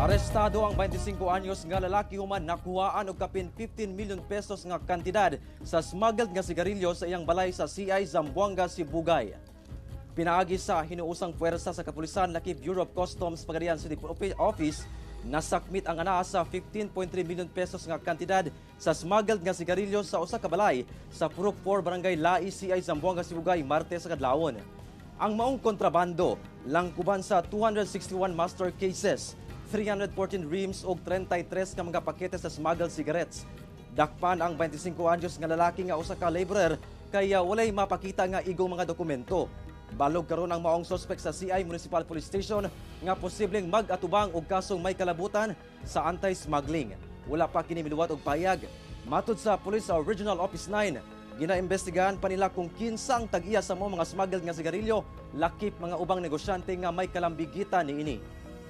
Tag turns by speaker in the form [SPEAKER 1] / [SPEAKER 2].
[SPEAKER 1] Arestado ang 25 anyos nga lalaki human nakuhaan og kapin 15 million pesos nga kantidad sa smuggled nga sigarilyo sa iyang balay sa Siay, Zamboanga Sibugay. Pinaagi sa hinuusang puwersa sa kapulisan laki Bureau of Customs Pagadian City Office, nasakmit ang ana sa 15.3 million pesos nga kantidad sa smuggled nga sigarilyo sa usa ka balay sa Purok 4 Barangay Lai, Siay, Zamboanga Sibugay, Martes sa kadlawon. Ang maong kontrabando langkuban sa 261 master cases, 314 reams o 33 ka mga pakete sa smuggled cigarettes. Dakpan ang 25 anyos nga lalaki nga usa ka laborer kaya walay mapakita nga igong mga dokumento. Balog karon ang maong suspect sa Siay Municipal Police Station nga posibleng mag-atubang og kasong may kalabutan sa anti-smuggling. Wala pa kini miluwat og payag. Matud sa Police Regional Office 9, ginaimbestigahan pa nila kung kinsang tag-iya sa mga smuggled nga sigarilyo, lakip mga ubang negosyante nga may kalambigitan niini.